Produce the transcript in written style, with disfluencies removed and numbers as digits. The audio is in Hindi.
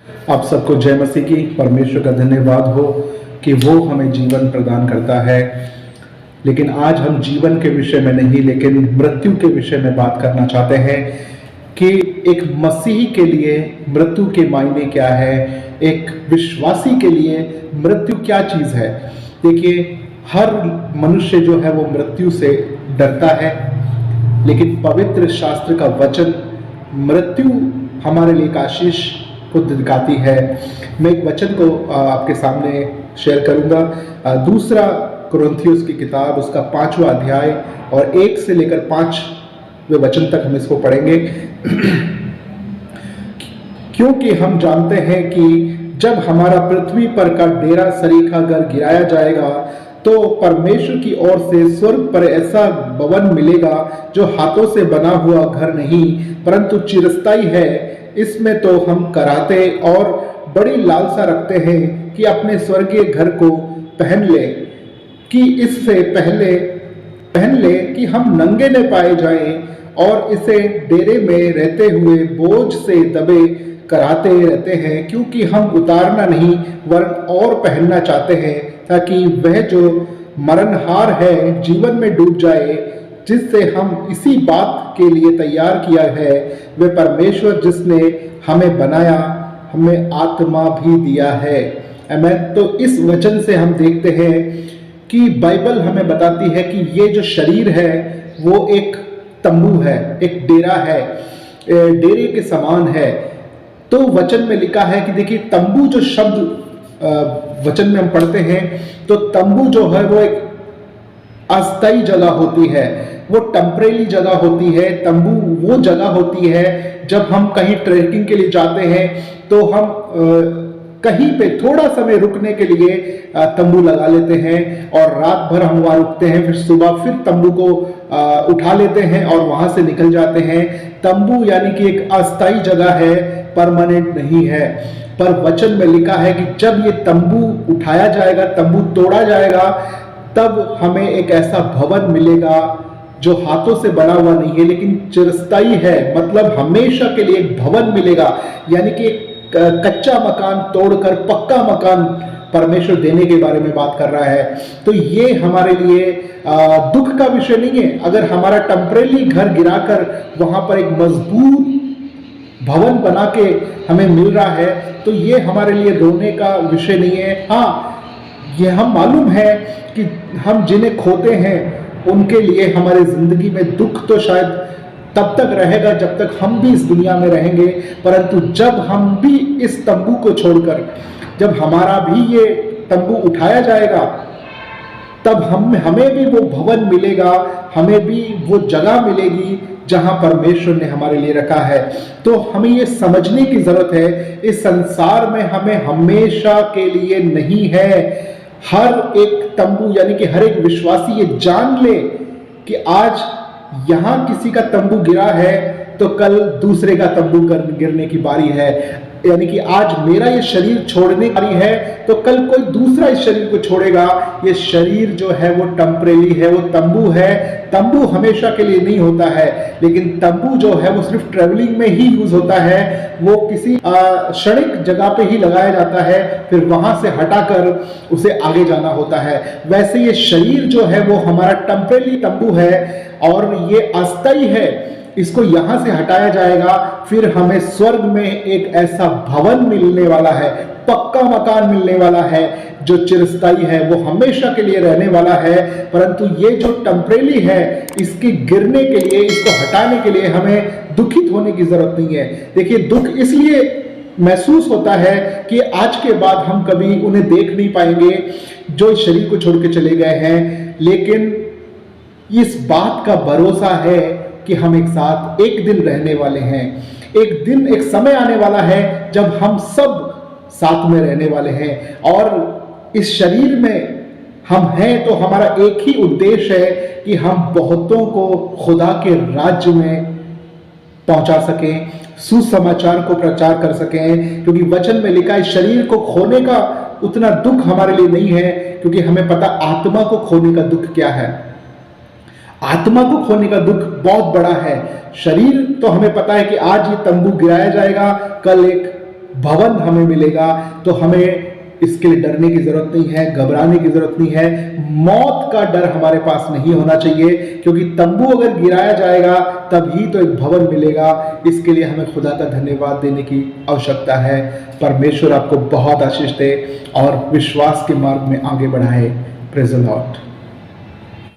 आप सबको जय मसीह की। परमेश्वर का धन्यवाद हो कि वो हमें जीवन प्रदान करता है। लेकिन आज हम जीवन के विषय में नहीं, लेकिन मृत्यु के विषय में बात करना चाहते हैं कि एक मसीही के लिए मृत्यु के मायने क्या है, एक विश्वासी के लिए मृत्यु क्या चीज़ है। देखिए, हर मनुष्य जो है वो मृत्यु से डरता है, लेकिन पवित्र शास्त्र का वचन मृत्यु हमारे लिए एक आशीष को दिखाती है। मैं एक वचन को आपके सामने शेयर करूंगा। दूसरा कुरिन्थियों की किताब, उसका 5वां अध्याय और 1 से लेकर 5वें वचन तक हम इसको पढ़ेंगे। क्योंकि हम जानते हैं कि जब हमारा पृथ्वी पर का डेरा सरीखा घर गिराया जाएगा तो परमेश्वर की ओर से स्वर्ग पर ऐसा भवन मिलेगा जो हाथों से बना हुआ घर नहीं परंतु चिरस्थायी है। इसमें तो हम कराहते और बड़ी लालसा रखते हैं कि अपने स्वर्गीय घर को पहन ले, कि इससे पहन ले कि हम नंगे न पाए जाएं और इसे डेरे में रहते हुए बोझ से दबे कराते रहते हैं, क्योंकि हम उतारना नहीं वरन और पहनना चाहते हैं, ताकि वह जो मरणहार है जीवन में डूब जाए, जिससे हम इसी बात के लिए तैयार किया है। वह परमेश्वर जिसने हमें बनाया हमें आत्मा भी दिया है। आमीन। तो इस वचन से हम देखते हैं कि बाइबल हमें बताती है कि ये जो शरीर है वो एक तंबू है, एक डेरा है, डेरे के समान है। तो वचन में लिखा है कि देखिए, तंबू जो शब्द वचन में हम पढ़ते हैं तो तंबू जो है वो एक अस्थायी जगह होती है, वो टेम्परेरी जगह होती है। तंबू वो जगह होती है जब हम कहीं ट्रैकिंग के लिए जाते हैं तो हम कहीं पे थोड़ा समय रुकने के लिए तंबू लगा लेते हैं और रात भर हम वहां रुकते हैं, फिर सुबह फिर तंबू को उठा लेते हैं और वहां से निकल जाते हैं। तंबू यानी कि एक अस्थायी जगह है, परमानेंट नहीं है। पर वचन में लिखा है कि जब ये तंबू उठाया जाएगा, तंबू तोड़ा जाएगा, तब हमें एक ऐसा भवन मिलेगा जो हाथों से बना हुआ नहीं है लेकिन चिरस्थायी है। मतलब हमेशा के लिए एक भवन मिलेगा, यानी कि कच्चा मकान तोड़कर पक्का मकान परमेश्वर देने के बारे में बात कर रहा है। तो ये हमारे लिए दुख का विषय नहीं है। अगर हमारा टेम्परेरी घर गिराकर वहां पर एक मजबूत भवन बना के हमें मिल रहा है तो ये हमारे लिए रोने का विषय नहीं है। हाँ, ये हम मालूम है कि हम जिन्हें खोते हैं उनके लिए हमारे जिंदगी में दुख तो शायद तब तक रहेगा जब तक हम भी इस दुनिया में रहेंगे, परंतु जब हम भी इस तंबू को छोड़कर, जब हमारा भी ये तंबू उठाया जाएगा, तब हमें भी वो भवन मिलेगा, हमें भी वो जगह मिलेगी जहां परमेश्वर ने हमारे लिए रखा है। तो हमें ये समझने की जरूरत है, इस संसार में हमें हमेशा के लिए नहीं है। हर एक तंबू यानी कि हर एक विश्वासी ये जान ले कि आज यहां किसी का तंबू गिरा है तो कल दूसरे का तंबू गिरने की बारी है। यानी कि आज मेरा ये शरीर छोड़ने की बारी है तो कल कोई दूसरा इस शरीर को छोड़ेगा। ये शरीर जो है वो टेम्परेरी है, वो तंबू है। तंबू हमेशा के लिए नहीं होता है, लेकिन तंबू जो है वो सिर्फ ट्रेवलिंग में ही यूज होता है। वो किसी क्षणिक जगह पे ही लगाया जाता है, फिर वहां से हटाकर उसे आगे जाना होता है। वैसे ये शरीर जो है वो हमारा टेम्परेरी तंबू है और ये अस्थायी है। इसको यहां से हटाया जाएगा, फिर हमें स्वर्ग में एक ऐसा भवन मिलने वाला है, पक्का मकान मिलने वाला है जो चिरस्थायी है, वो हमेशा के लिए रहने वाला है। परंतु ये जो टेम्परेरी है, इसके गिरने के लिए, इसको हटाने के लिए हमें दुखित होने की जरूरत नहीं है। देखिए, दुख इसलिए महसूस होता है कि आज के बाद हम कभी उन्हें देख नहीं पाएंगे जो इस शरीर को छोड़ के चले गए हैं, लेकिन इस बात का भरोसा है कि हम एक साथ एक दिन रहने वाले हैं। एक दिन, एक समय आने वाला है जब हम सब साथ में रहने वाले हैं और इस शरीर में हम हैं तो हमारा एक ही उद्देश्य है कि हम बहुतों को खुदा के राज्य में पहुंचा सकें, सुसमाचार को प्रचार कर सकें। क्योंकि वचन में लिखा है शरीर को खोने का उतना दुख हमारे लिए नहीं है, क्योंकि हमें पता आत्मा को खोने का दुख क्या है। आत्मा को खोने का दुख बहुत बड़ा है। शरीर तो हमें पता है कि आज ये तंबू गिराया जाएगा, कल एक भवन हमें मिलेगा, तो हमें इसके लिए डरने की जरूरत नहीं है, घबराने की जरूरत नहीं है, मौत का डर हमारे पास नहीं होना चाहिए, क्योंकि तंबू अगर गिराया जाएगा तभी तो एक भवन मिलेगा। इसके लिए हमें खुदा का धन्यवाद देने की आवश्यकता है। परमेश्वर आपको बहुत आशीष दे और विश्वास के मार्ग में आगे बढ़ाए। Praise the Lord.